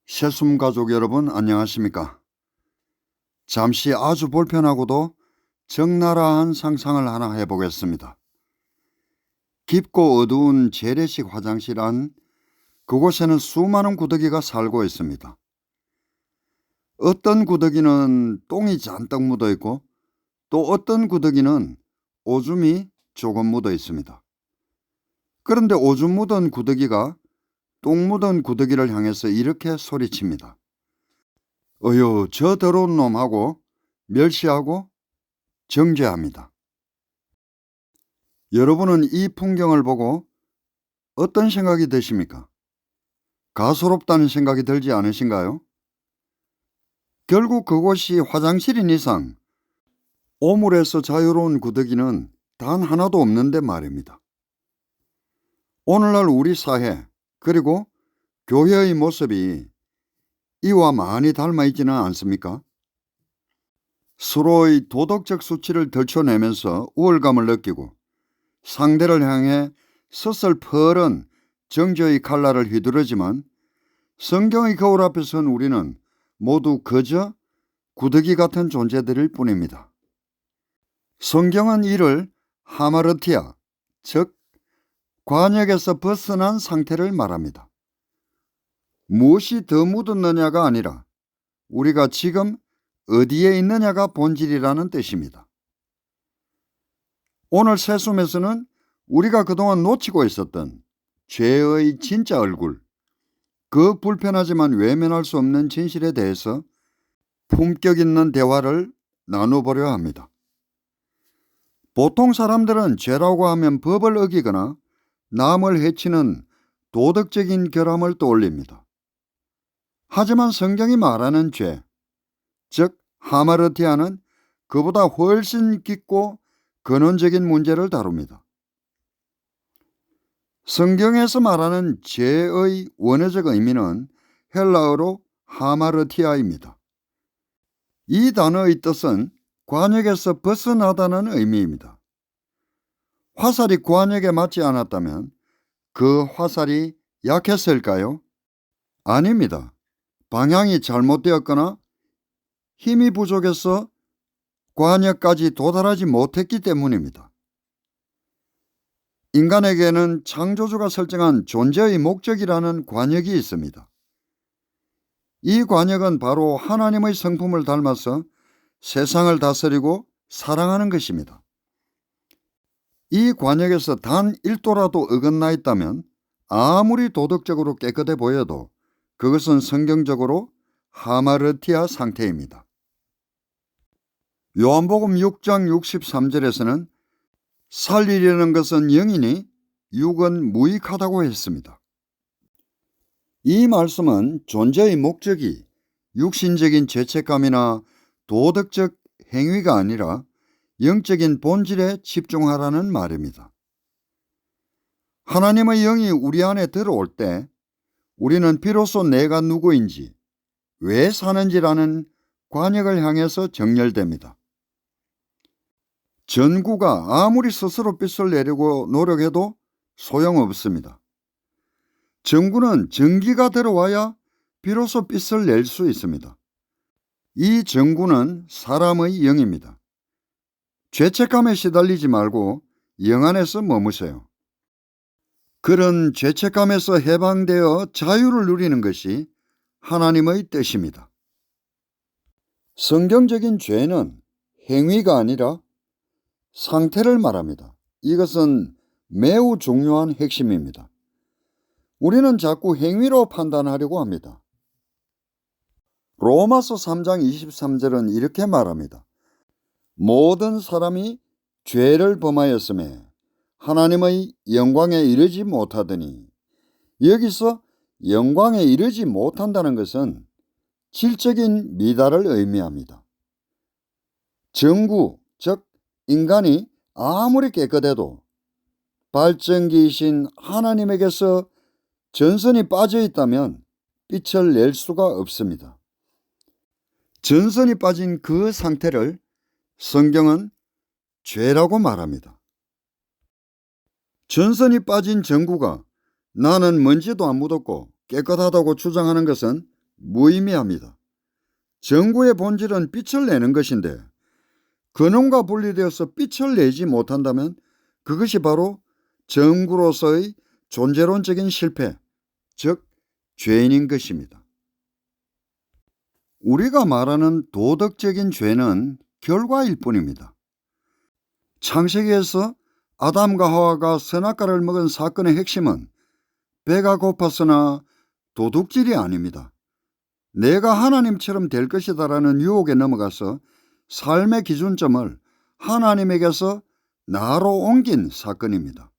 새숨 가족 여러분 안녕하십니까? 잠시 아주 불편하고도 적나라한 상상을 하나 해보겠습니다. 깊고 어두운 재래식 화장실 안 그곳에는 수많은 구더기가 살고 있습니다. 어떤 구더기는 똥이 잔뜩 묻어 있고 또 어떤 구더기는 오줌이 조금 묻어 있습니다. 그런데 오줌 묻은 구더기가 똥 묻은 구더기를 향해서 이렇게 소리칩니다. 어휴, 저 더러운 놈하고 멸시하고 정죄합니다. 여러분은 이 풍경을 보고 어떤 생각이 드십니까? 가소롭다는 생각이 들지 않으신가요? 결국 그곳이 화장실인 이상 오물에서 자유로운 구더기는 단 하나도 없는데 말입니다. 오늘날 우리 사회 그리고 교회의 모습이 이와 많이 닮아 있지는 않습니까? 서로의 도덕적 수치를 들춰내면서 우월감을 느끼고 상대를 향해 서슬퍼런 정죄의 칼날을 휘두르지만 성경의 거울 앞에서는 우리는 모두 그저 구더기 같은 존재들일 뿐입니다. 성경은 이를 하마르티아, 즉 관역에서 벗어난 상태를 말합니다. 무엇이 더 묻었느냐가 아니라 우리가 지금 어디에 있느냐가 본질이라는 뜻입니다. 오늘 새숨에서는 우리가 그동안 놓치고 있었던 죄의 진짜 얼굴, 그 불편하지만 외면할 수 없는 진실에 대해서 품격 있는 대화를 나눠보려 합니다. 보통 사람들은 죄라고 하면 법을 어기거나 남을 해치는 도덕적인 결함을 떠올립니다. 하지만 성경이 말하는 죄, 즉 하마르티아는 그보다 훨씬 깊고 근원적인 문제를 다룹니다. 성경에서 말하는 죄의 원어적 의미는 헬라어로 하마르티아입니다. 이 단어의 뜻은 관역에서 벗어나다는 의미입니다. 화살이 관역에 맞지 않았다면 그 화살이 약했을까요? 아닙니다. 방향이 잘못되었거나 힘이 부족해서 관역까지 도달하지 못했기 때문입니다. 인간에게는 창조주가 설정한 존재의 목적이라는 관역이 있습니다. 이 관역은 바로 하나님의 성품을 닮아서 세상을 다스리고 사랑하는 것입니다. 이 관역에서 단 1도라도 어긋나 있다면 아무리 도덕적으로 깨끗해 보여도 그것은 성경적으로 하마르티아 상태입니다. 요한복음 6장 63절에서는 살리려는 것은 영이니 육은 무익하다고 했습니다. 이 말씀은 존재의 목적이 육신적인 죄책감이나 도덕적 행위가 아니라 영적인 본질에 집중하라는 말입니다. 하나님의 영이 우리 안에 들어올 때 우리는 비로소 내가 누구인지, 왜 사는지라는 관역을 향해서 정렬됩니다. 전구가 아무리 스스로 빛을 내려고 노력해도 소용없습니다. 전구는 전기가 들어와야 비로소 빛을 낼 수 있습니다. 이 전구는 사람의 영입니다. 죄책감에 시달리지 말고 영 안에서 머무세요. 그런 죄책감에서 해방되어 자유를 누리는 것이 하나님의 뜻입니다. 성경적인 죄는 행위가 아니라 상태를 말합니다. 이것은 매우 중요한 핵심입니다. 우리는 자꾸 행위로 판단하려고 합니다. 로마서 3장 23절은 이렇게 말합니다. 모든 사람이 죄를 범하였음에 하나님의 영광에 이르지 못하더니, 여기서 영광에 이르지 못한다는 것은 질적인 미달을 의미합니다. 정구, 즉 인간이 아무리 깨끗해도 발전기이신 하나님에게서 전선이 빠져 있다면 빛을 낼 수가 없습니다. 전선이 빠진 그 상태를 성경은 죄라고 말합니다. 전선이 빠진 전구가 나는 먼지도 안 묻었고 깨끗하다고 주장하는 것은 무의미합니다. 정구의 본질은 빛을 내는 것인데 근원과 분리되어서 빛을 내지 못한다면 그것이 바로 정구로서의 존재론적인 실패, 즉 죄인인 것입니다. 우리가 말하는 도덕적인 죄는 결과일 뿐입니다. 창세기에서 아담과 하와가 선악과를 먹은 사건의 핵심은 배가 고팠으나 도둑질이 아닙니다. 내가 하나님처럼 될 것이다라는 유혹에 넘어가서 삶의 기준점을 하나님에게서 나로 옮긴 사건입니다.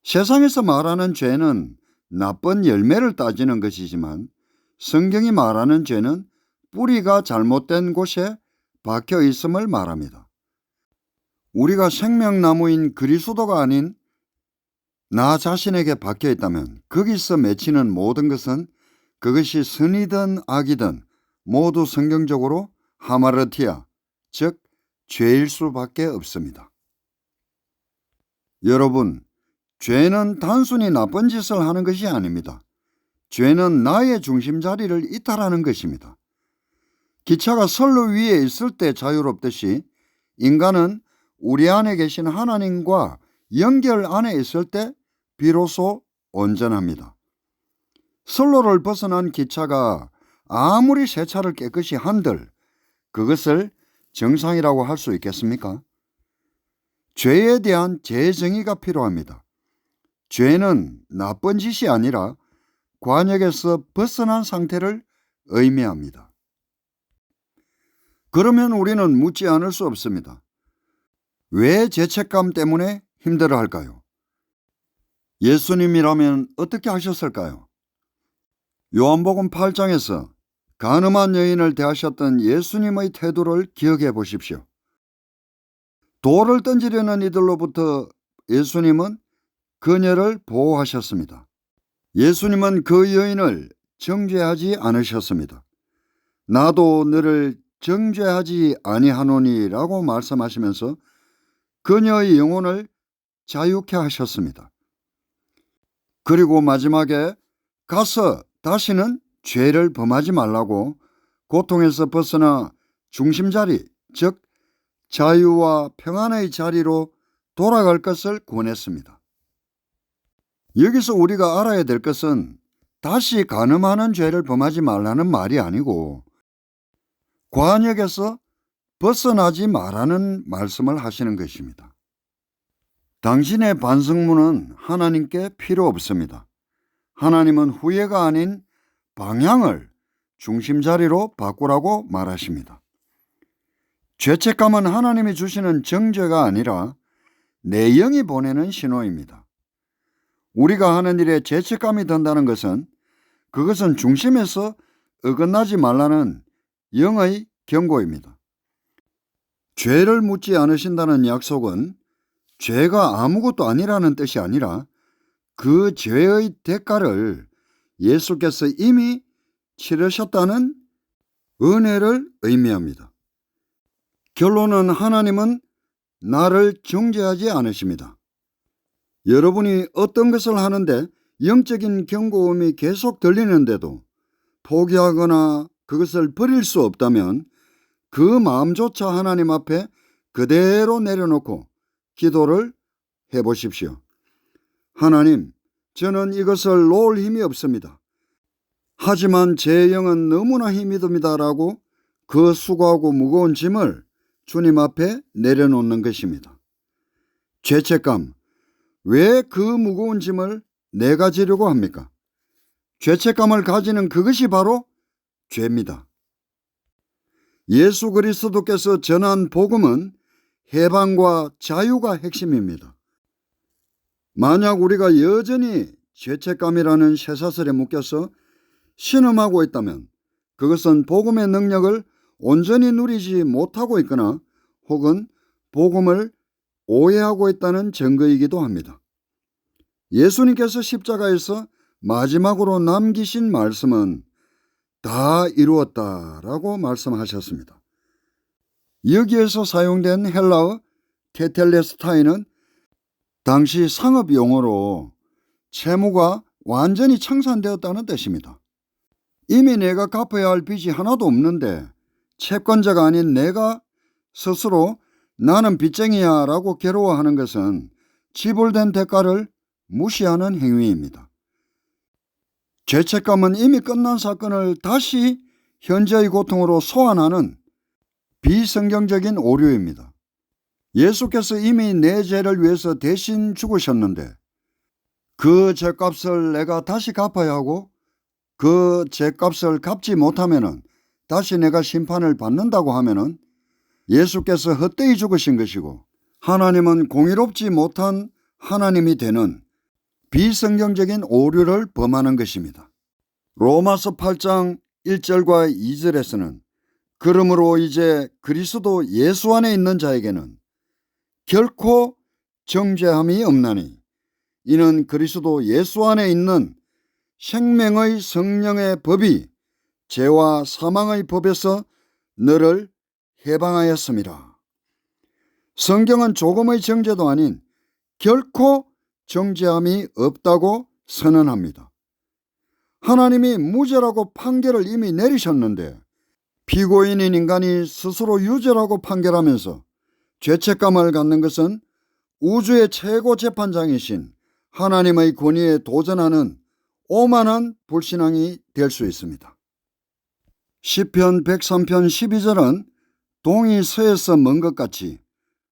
세상에서 말하는 죄는 나쁜 열매를 따지는 것이지만 성경이 말하는 죄는 뿌리가 잘못된 곳에 박혀 있음을 말합니다. 우리가 생명나무인 그리스도가 아닌 나 자신에게 박혀 있다면 거기서 맺히는 모든 것은 그것이 선이든 악이든 모두 성경적으로 하마르티아, 즉 죄일 수밖에 없습니다. 여러분, 죄는 단순히 나쁜 짓을 하는 것이 아닙니다. 죄는 나의 중심자리를 이탈하는 것입니다. 기차가 선로 위에 있을 때 자유롭듯이 인간은 우리 안에 계신 하나님과 연결 안에 있을 때 비로소 온전합니다. 선로를 벗어난 기차가 아무리 세차를 깨끗이 한들 그것을 정상이라고 할 수 있겠습니까? 죄에 대한 재정의가 필요합니다. 죄는 나쁜 짓이 아니라 관역에서 벗어난 상태를 의미합니다. 그러면 우리는 묻지 않을 수 없습니다. 왜 죄책감 때문에 힘들어할까요? 예수님이라면 어떻게 하셨을까요? 요한복음 8장에서 간음한 여인을 대하셨던 예수님의 태도를 기억해 보십시오. 돌을 던지려는 이들로부터 예수님은 그녀를 보호하셨습니다. 예수님은 그 여인을 정죄하지 않으셨습니다. 나도 너를 정죄하지 아니하노니라고 말씀하시면서 그녀의 영혼을 자유케 하셨습니다. 그리고 마지막에 가서 다시는 죄를 범하지 말라고 고통에서 벗어나 중심자리, 즉 자유와 평안의 자리로 돌아갈 것을 권했습니다. 여기서 우리가 알아야 될 것은 다시 간음하는 죄를 범하지 말라는 말이 아니고 관역에서 벗어나지 말라는 말씀을 하시는 것입니다. 당신의 반성문은 하나님께 필요 없습니다. 하나님은 후회가 아닌 방향을 중심자리로 바꾸라고 말하십니다. 죄책감은 하나님이 주시는 정죄가 아니라 내 영이 보내는 신호입니다. 우리가 하는 일에 죄책감이 든다는 것은 그것은 중심에서 어긋나지 말라는 영의 경고입니다. 죄를 묻지 않으신다는 약속은 죄가 아무것도 아니라는 뜻이 아니라 그 죄의 대가를 예수께서 이미 치르셨다는 은혜를 의미합니다. 결론은 하나님은 나를 정죄하지 않으십니다. 여러분이 어떤 것을 하는데 영적인 경고음이 계속 들리는데도 포기하거나 그것을 버릴 수 없다면 그 마음조차 하나님 앞에 그대로 내려놓고 기도를 해보십시오. 하나님, 저는 이것을 놓을 힘이 없습니다. 하지만 제 영은 너무나 힘이 듭니다라고 그 수고하고 무거운 짐을 주님 앞에 내려놓는 것입니다. 죄책감, 왜 그 무거운 짐을 내가 지려고 합니까? 죄책감을 가지는 그것이 바로 죄입니다. 예수 그리스도께서 전한 복음은 해방과 자유가 핵심입니다. 만약 우리가 여전히 죄책감이라는 쇠사슬에 묶여서 신음하고 있다면 그것은 복음의 능력을 온전히 누리지 못하고 있거나 혹은 복음을 오해하고 있다는 증거이기도 합니다. 예수님께서 십자가에서 마지막으로 남기신 말씀은 다 이루었다라고 말씀하셨습니다. 여기에서 사용된 헬라어 테텔레스타이는 당시 상업 용어로 채무가 완전히 청산되었다는 뜻입니다. 이미 내가 갚아야 할 빚이 하나도 없는데 채권자가 아닌 내가 스스로 나는 빚쟁이야 라고 괴로워하는 것은 지불된 대가를 무시하는 행위입니다. 죄책감은 이미 끝난 사건을 다시 현재의 고통으로 소환하는 비성경적인 오류입니다. 예수께서 이미 내 죄를 위해서 대신 죽으셨는데 그 죄값을 내가 다시 갚아야 하고 그 죄값을 갚지 못하면 다시 내가 심판을 받는다고 하면 예수께서 헛되이 죽으신 것이고 하나님은 공의롭지 못한 하나님이 되는 비성경적인 오류를 범하는 것입니다. 로마서 8장 1절과 2절에서는 그러므로 이제 그리스도 예수 안에 있는 자에게는 결코 정죄함이 없나니 이는 그리스도 예수 안에 있는 생명의 성령의 법이 죄와 사망의 법에서 너를 해방하였습니다. 성경은 조금의 정죄도 아닌 결코 정죄함이 없다고 선언합니다. 하나님이 무죄라고 판결을 이미 내리셨는데 피고인인 인간이 스스로 유죄라고 판결하면서 죄책감을 갖는 것은 우주의 최고 재판장이신 하나님의 권위에 도전하는 오만한 불신앙이 될 수 있습니다. 시편 103편 12절은 동이 서에서 먼 것 같이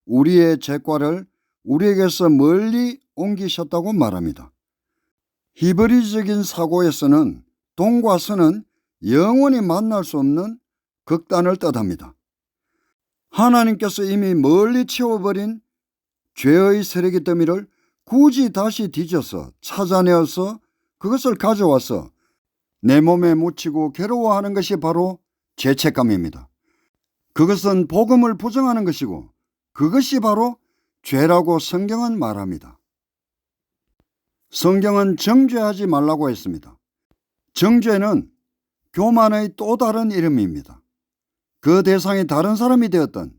우리의 죄과를 우리에게서 멀리 옮기셨다고 말합니다. 히브리적인 사고에서는 동과 서는 영원히 만날 수 없는 극단을 뜻합니다. 하나님께서 이미 멀리 치워버린 죄의 쓰레기 더미를 굳이 다시 뒤져서 찾아내어서 그것을 가져와서 내 몸에 묻히고 괴로워하는 것이 바로 죄책감입니다. 그것은 복음을 부정하는 것이고 그것이 바로 죄라고 성경은 말합니다. 성경은 정죄하지 말라고 했습니다. 정죄는 교만의 또 다른 이름입니다. 그 대상이 다른 사람이 되었든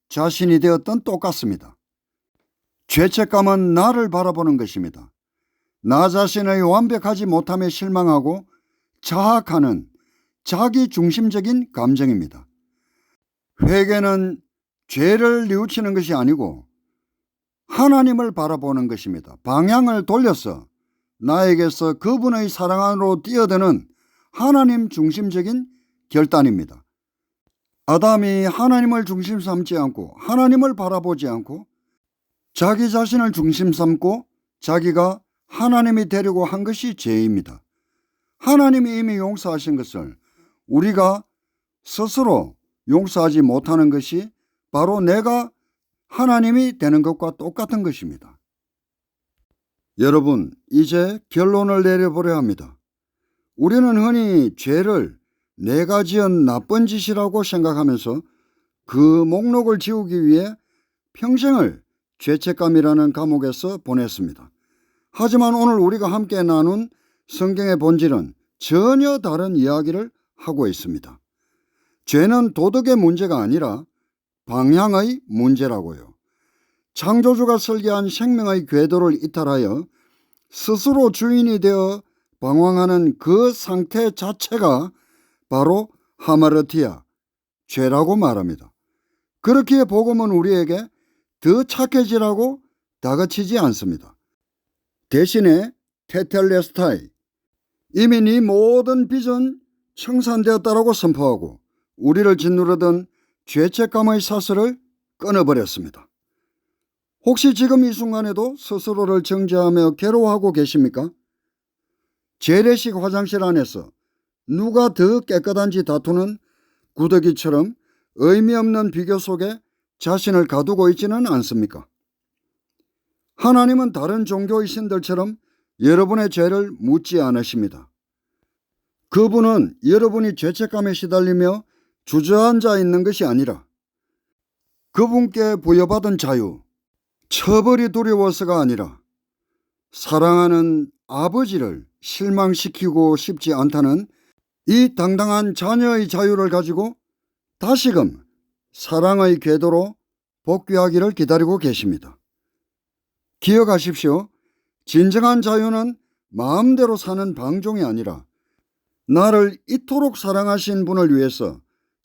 자신이 되었든 똑같습니다. 죄책감은 나를 바라보는 것입니다. 나 자신의 완벽하지 못함에 실망하고 자학하는 자기 중심적인 감정입니다. 회개는 죄를 뉘우치는 것이 아니고 하나님을 바라보는 것입니다. 방향을 돌려서 나에게서 그분의 사랑 안으로 뛰어드는 하나님 중심적인 결단입니다. 아담이 하나님을 중심 삼지 않고 하나님을 바라보지 않고 자기 자신을 중심 삼고 자기가 하나님이 되려고 한 것이 죄입니다. 하나님이 이미 용서하신 것을 우리가 스스로 용서하지 못하는 것이 바로 내가 하나님이 되는 것과 똑같은 것입니다. 여러분, 이제 결론을 내려보려 합니다. 우리는 흔히 죄를 내가 지은 나쁜 짓이라고 생각하면서 그 목록을 지우기 위해 평생을 죄책감이라는 감옥에서 보냈습니다. 하지만 오늘 우리가 함께 나눈 성경의 본질은 전혀 다른 이야기를 하고 있습니다. 죄는 도덕의 문제가 아니라 방향의 문제라고요. 창조주가 설계한 생명의 궤도를 이탈하여 스스로 주인이 되어 방황하는 그 상태 자체가 바로 하마르티아, 죄라고 말합니다. 그렇기에 복음은 우리에게 더 착해지라고 다그치지 않습니다. 대신에 테텔레스타이, 이미 네 모든 빚은 청산되었다라고 선포하고 우리를 짓누르던 죄책감의 사슬을 끊어버렸습니다. 혹시 지금 이 순간에도 스스로를 정죄하며 괴로워하고 계십니까? 재래식 화장실 안에서 누가 더 깨끗한지 다투는 구더기처럼 의미 없는 비교 속에 자신을 가두고 있지는 않습니까? 하나님은 다른 종교의 신들처럼 여러분의 죄를 묻지 않으십니다. 그분은 여러분이 죄책감에 시달리며 주저앉아 있는 것이 아니라 그분께 부여받은 자유, 처벌이 두려워서가 아니라 사랑하는 아버지를 실망시키고 싶지 않다는 이 당당한 자녀의 자유를 가지고 다시금 사랑의 궤도로 복귀하기를 기다리고 계십니다. 기억하십시오. 진정한 자유는 마음대로 사는 방종이 아니라 나를 이토록 사랑하신 분을 위해서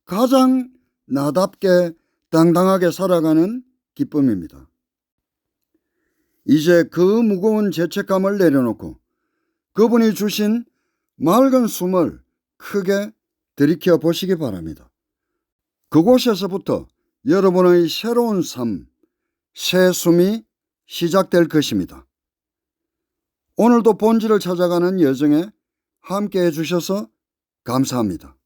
가장 나답게 당당하게 살아가는 기쁨입니다. 이제 그 무거운 죄책감을 내려놓고 그분이 주신 맑은 숨을 크게 들이켜 보시기 바랍니다. 그곳에서부터 여러분의 새로운 삶, 새 숨이 시작될 것입니다. 오늘도 본질을 찾아가는 여정에 함께 해주셔서 감사합니다.